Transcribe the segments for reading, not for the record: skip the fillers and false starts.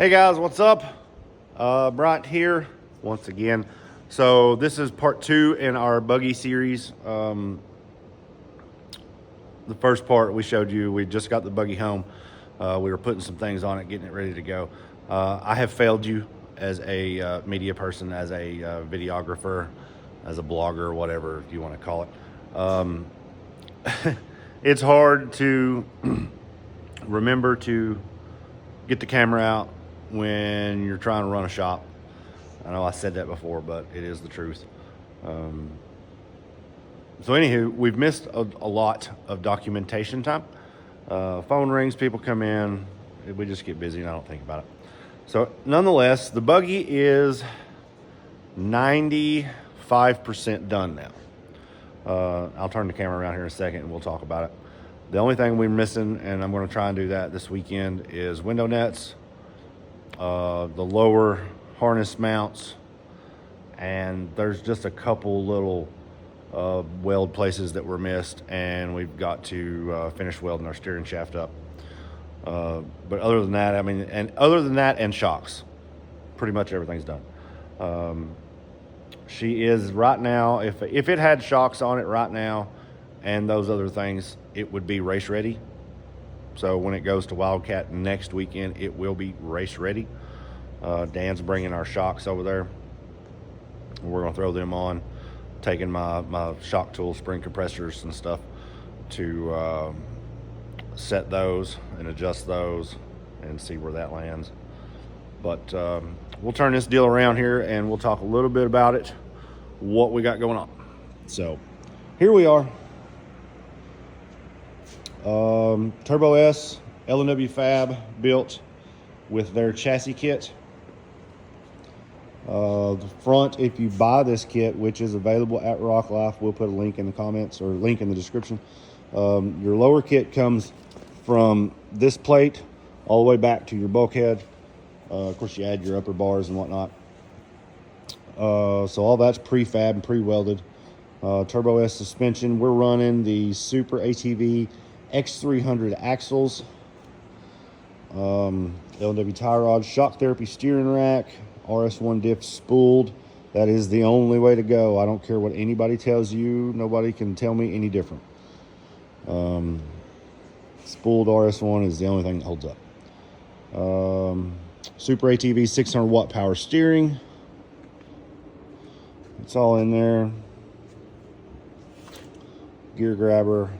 Hey guys, what's up? Bryant here once again. So this is part 2 in our buggy series. The first part we showed you, we just got the buggy home. We were putting some things on it, getting it ready to go. I have failed you as a media person, as a videographer, as a blogger, whatever you want to call it. It's hard to remember to get the camera out when you're trying to run a shop. I know I said that before, but it is the truth. So anywho, we've missed a lot of documentation time. Phone rings, people come in, we just get busy and I don't think about it. So nonetheless, the buggy is 95% done now. I'll turn the camera around here in a second and we'll talk about it. The only thing we're missing, and I'm going to try and do that this weekend, is window nets, the lower harness mounts, and there's just a couple little weld places that were missed, and we've got to finish welding our steering shaft up. But other than that, and shocks, pretty much everything's done. She is right now, if it had shocks on it right now and those other things, it would be race ready. So when it goes to Wildcat next weekend, it will be race ready. Dan's bringing our shocks over there. We're gonna throw them on, taking my shock tool, spring compressors and stuff to set those and adjust those and see where that lands. But we'll turn this deal around here and we'll talk a little bit about it, what we got going on. So here we are. Turbo S, L&W Fab, built with their chassis kit. The front, if you buy this kit, which is available at RockLife, we'll put a link in the comments or link in the description. Your lower kit comes from this plate all the way back to your bulkhead. Of course, you add your upper bars and whatnot. So all that's prefab and pre-welded. Turbo S suspension. We're running the Super ATV X300 axles. L&W tie rods, shock therapy steering rack, RS1 diff spooled. That is the only way to go. I don't care what anybody tells you. Nobody can tell me any different. Spooled RS1 is the only thing that holds up. Super ATV 600 watt power steering. It's all in there. Gear grabber.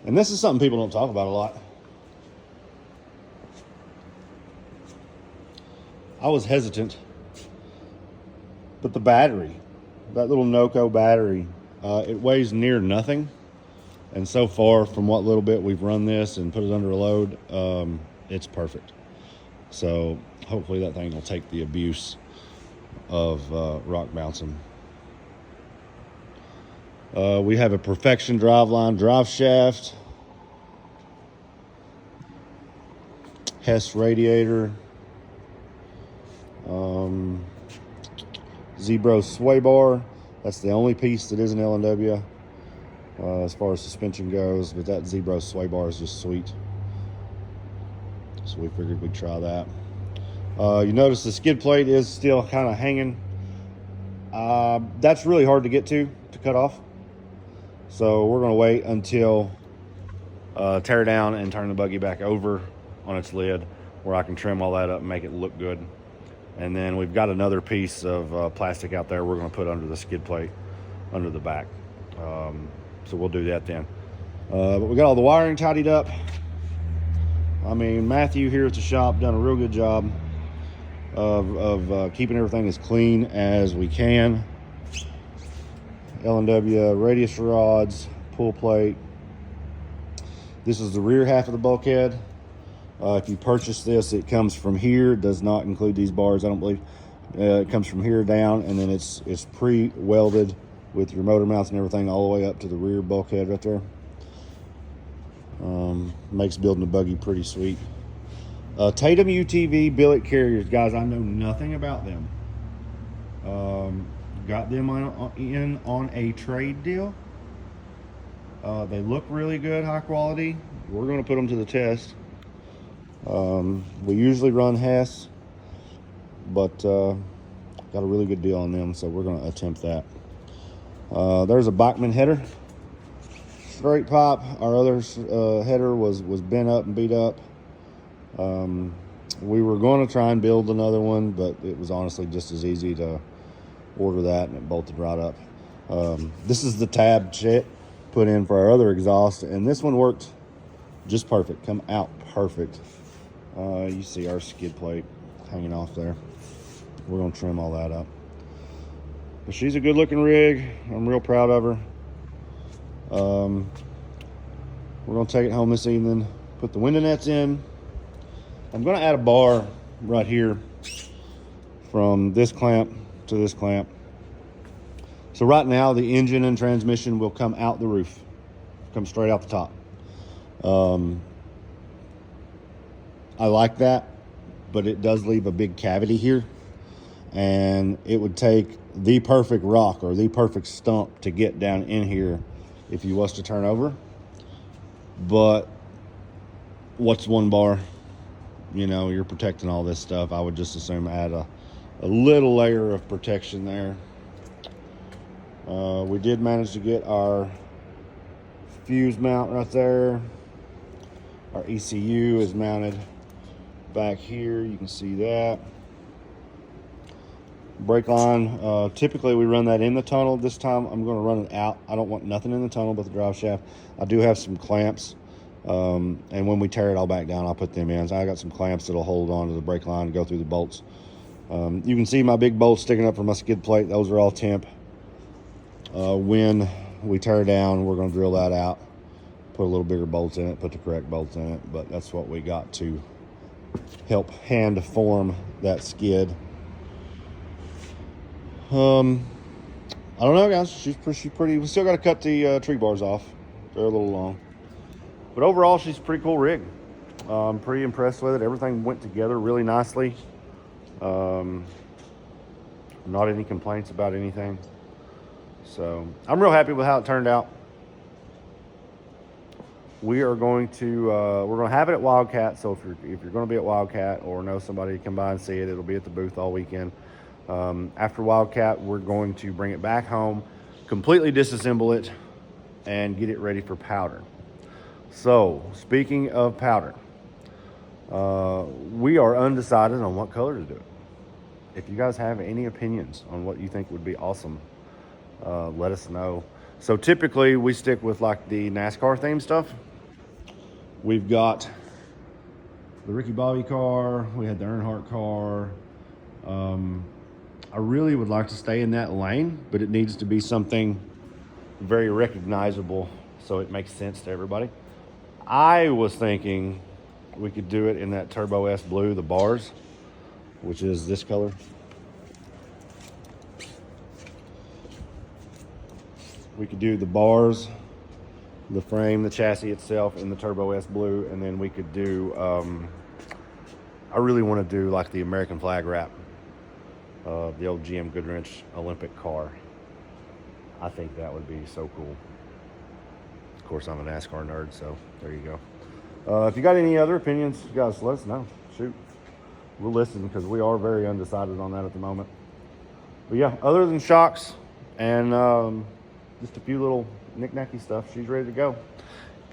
And this is something people don't talk about a lot. I was hesitant, but the battery, that little Noco battery, it weighs near nothing. And so far, from what little bit we've run this and put it under a load, it's perfect. So hopefully that thing will take the abuse of rock bouncing. We have a Perfection driveline drive shaft, Hess radiator, Zebro sway bar. That's the only piece that isn't L&W as far as suspension goes, but that Zebro sway bar is just sweet. So we figured we'd try that. You notice the skid plate is still kind of hanging. That's really hard to get to cut off. So we're going to wait until tear down and turn the buggy back over on its lid where I can trim all that up and make it look good. And then we've got another piece of plastic out there we're going to put under the skid plate, under the back. So we'll do that then. But we got all the wiring tidied up. I mean, Matthew here at the shop done a real good job of keeping everything as clean as we can. L&W radius rods, pull plate. This is the rear half of the bulkhead. If you purchase this, it comes from here. It does not include these bars, I don't believe. It comes from here down, and then it's pre-welded with your motor mounts and everything all the way up to the rear bulkhead right there. Makes building a buggy pretty sweet. Tatum UTV billet carriers, guys, I know nothing about them. Got them on a trade deal. They look really good, high quality. We're going to put them to the test. We usually run Hess, but got a really good deal on them, so we're going to attempt that. There's a Bachmann header, straight pipe. Our other header was bent up and beat up. We were going to try and build another one, but it was honestly just as easy to order that, and it bolted right up. This is the tab Chet put in for our other exhaust, and this one worked just perfect. Come out perfect. You see our skid plate hanging off there. We're going to trim all that up. But she's a good looking rig. I'm real proud of her. We're going to take it home this evening, put the window nets in. I'm going to add a bar right here from this clamp to this clamp. So right now the engine and transmission will come out the roof, come straight out the top. I like that, but it does leave a big cavity here, and it would take the perfect rock or the perfect stump to get down in here if you was to turn over. But what's one bar? You know, you're protecting all this stuff. I would just assume add a little layer of protection there. We did manage to get our fuse mount right there. Our ECU is mounted back here. You can see that. Brake line, typically we run that in the tunnel. This time I'm going to run it out. I don't want nothing in the tunnel but the drive shaft. I do have some clamps, and when we tear it all back down, I'll put them in. So I got some clamps that'll hold on to the brake line and go through the bolts. You can see my big bolts sticking up from my skid plate. Those are all temp. When we tear down, we're going to drill that out, put a little bigger bolts in it, put the correct bolts in it. But that's what we got to help hand form that skid. I don't know, guys. She's pretty. We still got to cut the tree bars off. They're a little long, but overall, she's a pretty cool rig. I'm pretty impressed with it. Everything went together really nicely. Not any complaints about anything. So I'm real happy with how it turned out. We are going to we're going to have it at Wildcat. So if you're going to be at Wildcat or know somebody to come by and see it, it'll be at the booth all weekend. After Wildcat, we're going to bring it back home, completely disassemble it, and get it ready for powder. So, speaking of powder, we are undecided on what color to do it. If you guys have any opinions on what you think would be awesome, let us know. So typically we stick with like the NASCAR theme stuff. We've got the Ricky Bobby car, we had the Earnhardt car. I really would like to stay in that lane, but it needs to be something very recognizable so it makes sense to everybody. I was thinking we could do it in that Turbo S blue, the bars, which is this color. We could do the bars, the frame, the chassis itself in the Turbo S blue, and then we could do, I really want to do like the American flag wrap. The old GM Goodwrench Olympic car. I think that would be so cool. Of course, I'm a NASCAR nerd, so there you go. If you got any other opinions, you guys let us know. Shoot. We'll listen because we are very undecided on that at the moment. But yeah, other than shocks and just a few little knick-knacky stuff, she's ready to go.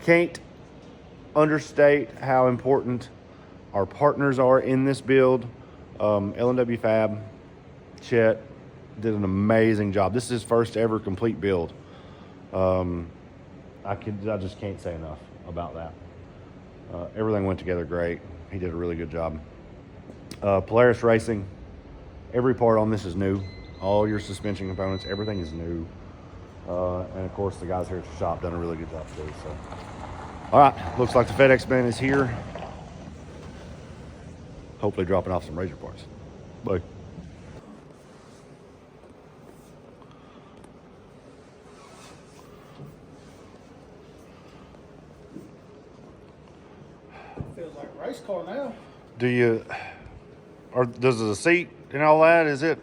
Can't understate how important our partners are in this build. L&W Fab, Chet did an amazing job. This is his first ever complete build. I just can't say enough about that. Everything went together great. He did a really good job. Polaris Racing, every part on this is new. All your suspension components, everything is new. And of course the guys here at the shop done a really good job too. So, all right, looks like the FedEx man is here. Hopefully dropping off some RZR parts. Bye. Feels like a race car now. Does the seat and all that, is it?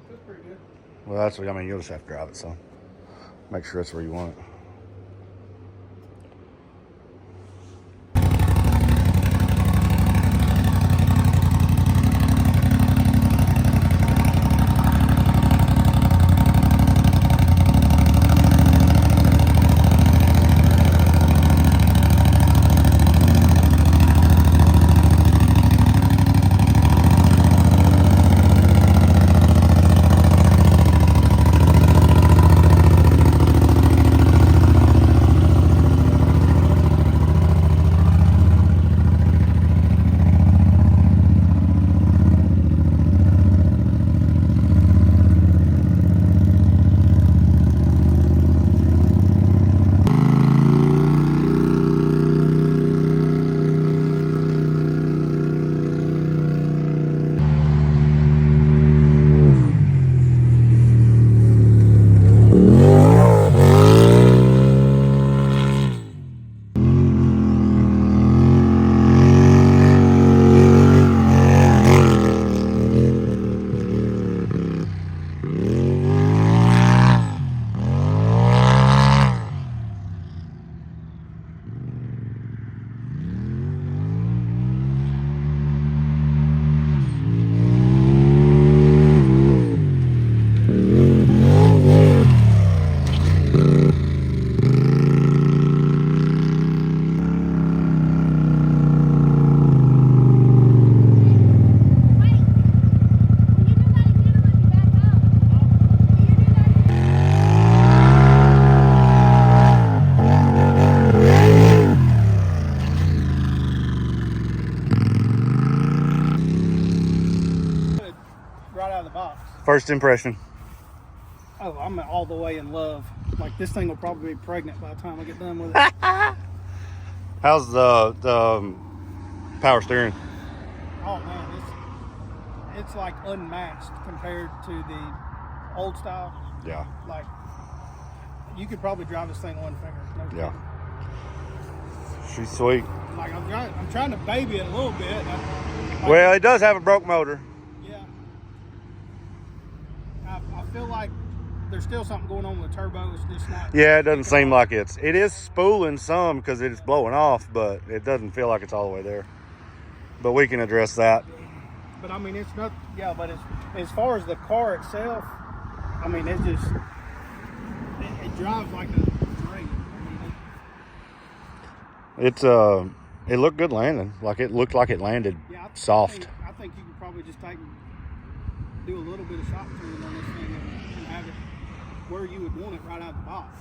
Feels pretty good. Well, that's what I mean. You'll just have to drive it, so. Make sure that's where you want it. Right out of the box. First impression. Oh, I'm all the way in love. Like, this thing will probably be pregnant by the time I get done with it. How's the power steering? Oh man, it's like unmatched compared to the old style. Yeah. Like, you could probably drive this thing one finger. No kidding. Yeah. She's sweet. Like, I'm trying to baby it a little bit. Well, it does have a broke motor. Yeah. I feel like there's still something going on with the turbo. It's just not. Yeah, it doesn't seem like it is spooling some because it's blowing off, but it doesn't feel like it's all the way there. But we can address that. But I mean, it's not. Yeah, but as far as the car itself, I mean, it drives like a dream. I mean, It looked good landing. Like it looked like it landed soft. I think you could probably just do a little bit of shock tuning on this thing and have it where you would want it right out of the box.